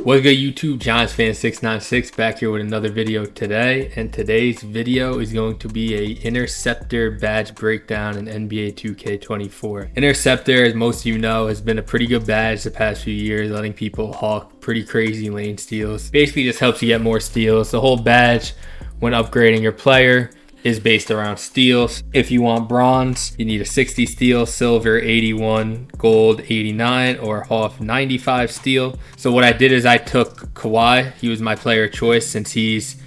What's good YouTube, John's Fan 696 back here with another video today, and today's video is going to be a Interceptor Badge Breakdown in NBA 2K24. Interceptor, as most of you know, has been a pretty good badge the past few years, letting people hawk pretty crazy lane steals. Basically just helps you get more steals. The whole badge, when upgrading your player, is based around steals. If you want bronze, you need a 60 steal, silver 81, gold 89, or Hoff 95 steal. So what I did is I took Kawhi. He was my player of choice since he's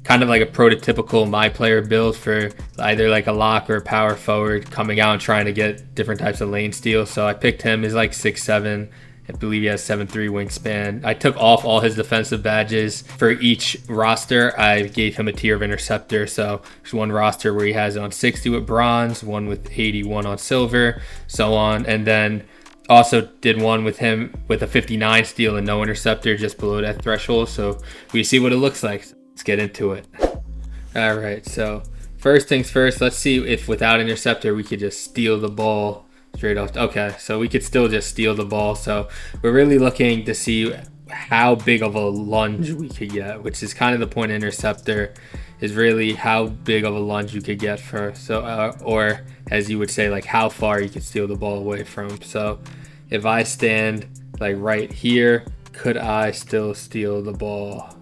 kind of like a prototypical my player build for either like a lock or a power forward coming out and trying to get different types of lane steals. So I picked him. He's like 6'7". I believe he has 7'3" wingspan. I took off all his defensive badges. For each roster, I gave him a tier of interceptor. So there's one roster where he has it on 60 with bronze, one with 81 on silver, so on. And then also did one with him with a 59 steal and no interceptor just below that threshold. So we see what it looks like. Let's get into it. All right, so first things first, let's see if without interceptor we could just steal the ball straight off. Okay, so we could still just steal the ball. So we're really looking to see how big of a lunge we could get, which is kind of the point of interceptor, is really how big of a lunge you could get for, or as you would say, like how far you could steal the ball away from. So if I stand like right here, could I still steal the ball?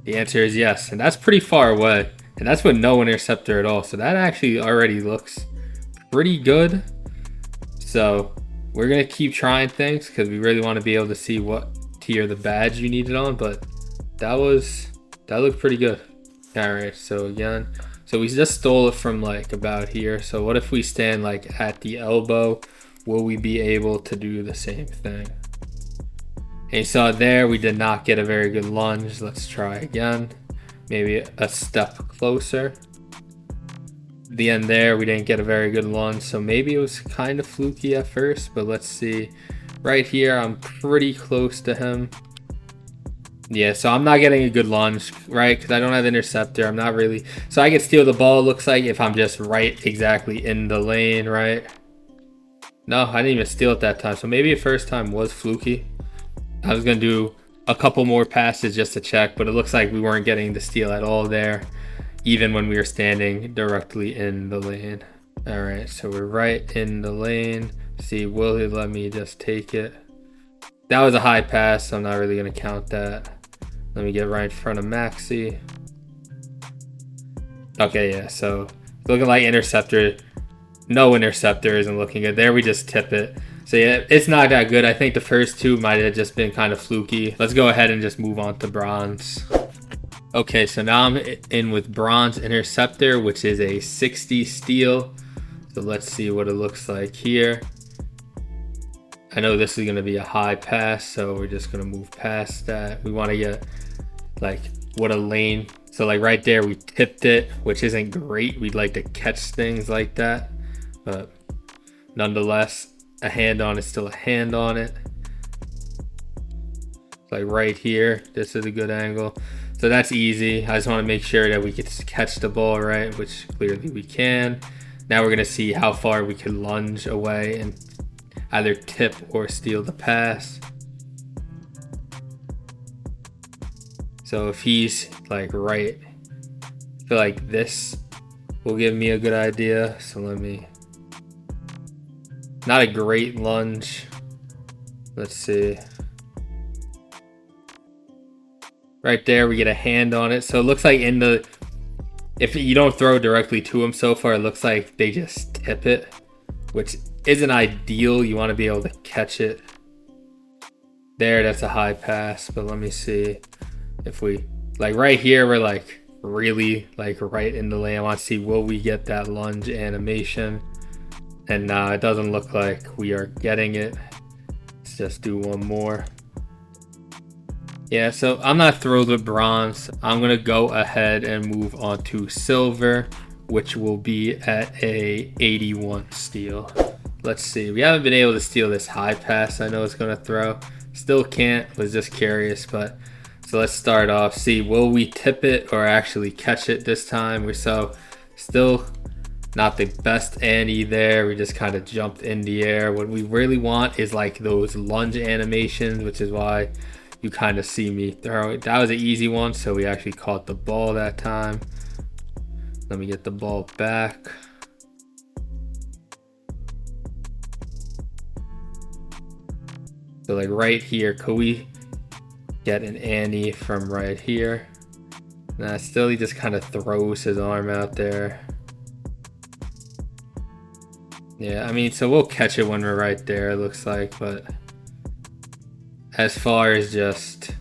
The answer is yes, and that's pretty far away. And that's with no interceptor at all. So that actually already looks pretty good. So we're going to keep trying things because we really want to be able to see what tier the badge you need it on. But that looked pretty good. All right, so again, so we just stole it from like about here. So what if we stand like at the elbow? Will we be able to do the same thing? And you saw there, we did not get a very good lunge. Let's try again. Maybe a step closer. The end there, we didn't get a very good lunge, so maybe it was kind of fluky at first, but let's see. Right here, I'm pretty close to him. Yeah, so I'm not getting a good lunge, right? Because I don't have interceptor. I'm not really. So I can steal the ball, looks like, if I'm just right exactly in the lane, right? No, I didn't even steal it that time. So maybe the first time was fluky. I was going to do a couple more passes just to check, but it looks like we weren't getting the steal at all there, even when we were standing directly in the lane. All right, so we're right in the lane. See, will he let me just take it? That was a high pass, so I'm not really gonna count that. Let me get right in front of Maxi. Okay, yeah, so looking like interceptor. No interceptor isn't looking good. There we just tip it. So yeah, it's not that good. I think the first two might have just been kind of fluky. Let's go ahead and just move on to bronze. Okay, so now I'm in with bronze interceptor, which is a 60 steal. So let's see what it looks like here. I know this is going to be a high pass, so we're just going to move past that. We want to get like what a lane. So like right there, we tipped it, which isn't great. We'd like to catch things like that, but nonetheless, a hand on is still a hand on it. Like right here, this is a good angle. So that's easy. I just want to make sure that we can catch the ball right, which clearly we can. Now we're going to see how far we can lunge away and either tip or steal the pass. So if he's like right, I feel like this will give me a good idea. So let me. Not a great lunge. Let's see. Right there, we get a hand on it. So it looks like if you don't throw directly to him so far, it looks like they just tip it, which isn't ideal. You want to be able to catch it. There, that's a high pass. But let me see if we, like right here, we're like really like right in the lane. I want to see, will we get that lunge animation? And it doesn't look like we are getting it. Let's just do one more. Yeah, so I'm not thrilled with bronze. I'm going to go ahead and move on to silver, which will be at a 81 steal. Let's see. We haven't been able to steal this high pass I know it's going to throw. Still can't. Was just curious, but so let's start off. See, will we tip it or actually catch it this time? So still Not the best ante there. We just kind of jumped in the air. What we really want is like those lunge animations, which is why you kind of see me throw it. That was an easy one, so we actually caught the ball that time. Let me get the ball back. So like right here, could we get an ante from right here? Nah, still he just kind of throws his arm out there. Yeah, I mean, so we'll catch it when we're right there, it looks like, but as far as just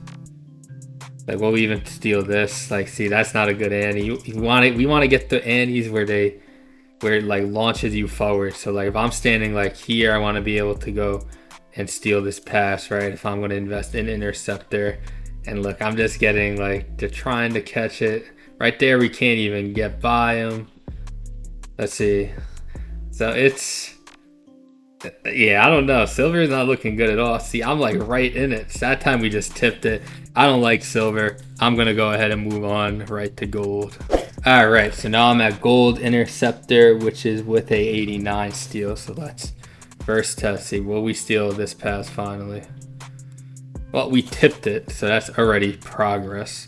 like, will we even steal this? Like, see, that's not a good ante. We want to get the antes where it like launches you forward. So like if I'm standing like here, I want to be able to go and steal this pass, right? If I'm going to invest in Interceptor. And look, I'm just getting like, they're trying to catch it. Right there, we can't even get by him. Let's see. So it's, yeah, I don't know. Silver is not looking good at all. See, I'm like right in it. So that time we just tipped it. I don't like silver. I'm going to go ahead and move on right to gold. All right, so now I'm at gold Interceptor, which is with a 89 steal. So let's first test, see, will we steal this pass finally? Well, we tipped it, so that's already progress.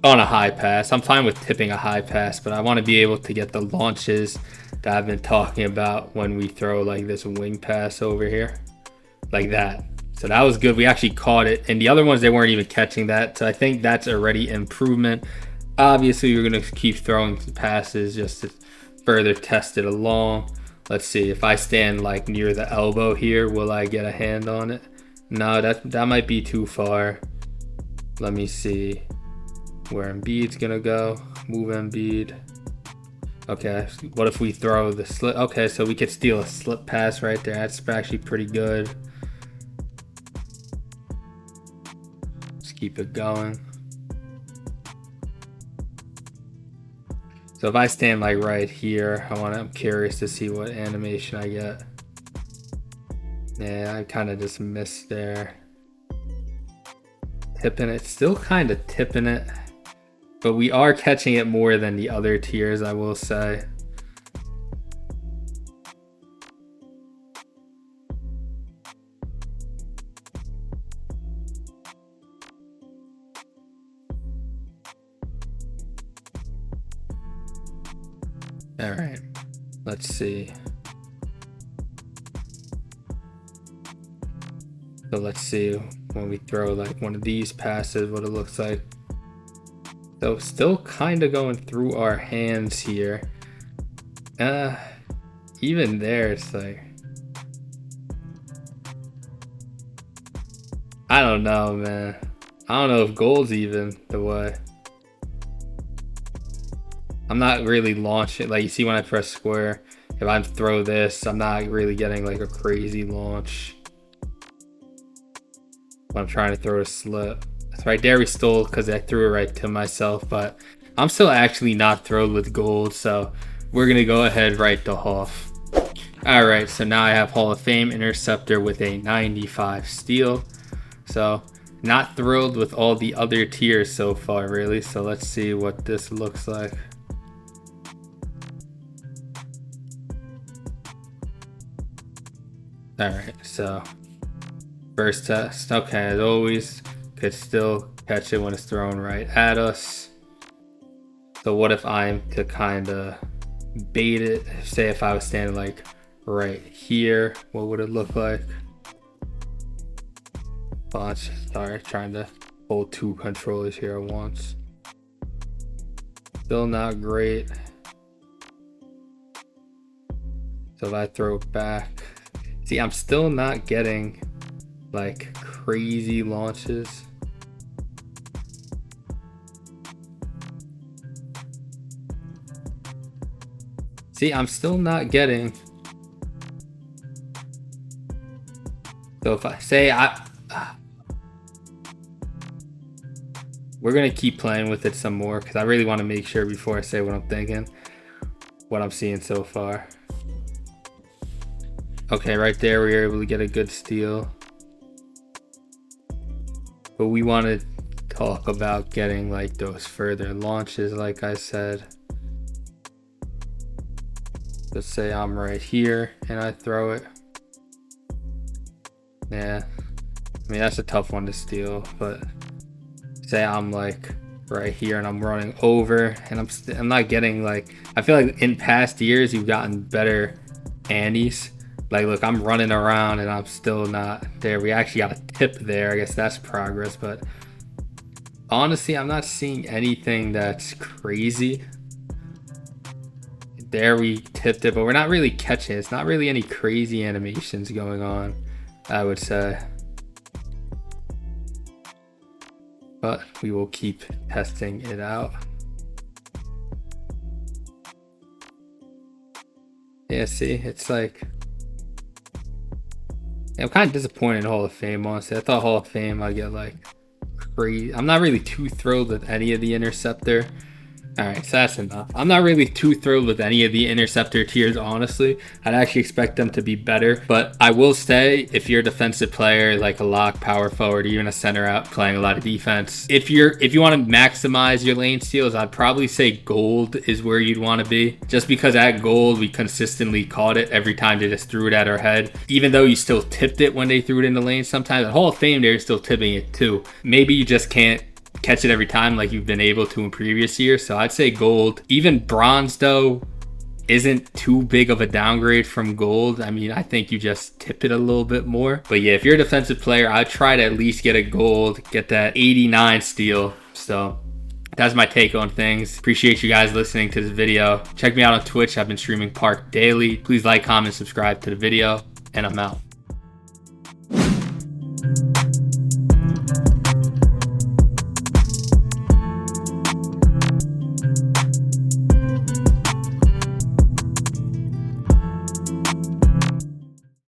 On a high pass, I'm fine with tipping a high pass, but I want to be able to get the launches that I've been talking about when we throw like this wing pass over here, like that. So that was good. We actually caught it, and the other ones, they weren't even catching that. So I think that's already improvement. Obviously, we're going to keep throwing passes just to further test it along. Let's see, if I stand like near the elbow here, will I get a hand on it? No, that might be too far. Let me see where Embiid's gonna go. Move Embiid. Okay, what if we throw the slip? Okay, so we could steal a slip pass right there. That's actually pretty good. Let's keep it going. So if I stand like right here, I'm curious to see what animation I get. Yeah, I kind of just missed there. Tipping it, still kind of tipping it, but we are catching it more than the other tiers, I will say. All right, let's see. So let's see when we throw like one of these passes, what it looks like. So still kind of going through our hands here. Even there, it's like, I don't know, man. I don't know if gold's even the way. I'm not really launching. Like, you see when I press square, if I throw this, I'm not really getting like a crazy launch. I'm trying to throw a slip. So right there we stole because I threw it right to myself, but I'm still actually not thrilled with gold, so we're gonna go ahead right to Hoff. All right, so now I have Hall of Fame Interceptor with a 95 steal. So not thrilled with all the other tiers so far, really. So let's see what this looks like. All right, so first test. Okay, as always, could still catch it when it's thrown right at us. So what if I'm to kind of bait it? Say if I was standing like right here, what would it look like? Watch, sorry, trying to hold two controllers here at once. Still not great. So if I throw it back, see, I'm still not getting like crazy launches. See, I'm still not getting. So if I say we're gonna keep playing with it some more because I really want to make sure before I say what I'm thinking, what I'm seeing so far. Okay, right there we were able to get a good steal. But we want to talk about getting like those further launches, like I said. Let's say I'm right here and I throw it. Yeah, I mean, that's a tough one to steal, but say I'm like right here and I'm running over and I'm not getting, like, I feel like in past years you've gotten better antes. Like, look, I'm running around and I'm still not there. We actually got a tip there. I guess that's progress, but honestly, I'm not seeing anything that's crazy. There, we tipped it, but we're not really catching it. It's not really any crazy animations going on, I would say. But we will keep testing it out. Yeah, see, it's like, I'm kind of disappointed in Hall of Fame, honestly. I thought Hall of Fame I'd get like crazy. I'm not really too thrilled with any of the Interceptor. All right, so that's enough. I'm not really too thrilled with any of the Interceptor tiers, honestly. I'd actually expect them to be better, but I will say, if you're a defensive player, like a lock, power forward, or even a center out playing a lot of defense, if you want to maximize your lane steals, I'd probably say gold is where you'd want to be. Just because at gold, we consistently caught it every time they just threw it at our head. Even though you still tipped it when they threw it in the lane sometimes, at Hall of Fame, they're still tipping it too. Maybe you just can't catch it every time like you've been able to in previous years. So I'd say gold. Even bronze though isn't too big of a downgrade from gold. I mean, I think you just tip it a little bit more. But yeah, if you're a defensive player, I'd try to at least get a gold, get that 89 steal. So that's my take on things. Appreciate you guys listening to this video. Check me out on Twitch. I've been streaming Park daily. Please like, comment, subscribe to the video, and I'm out.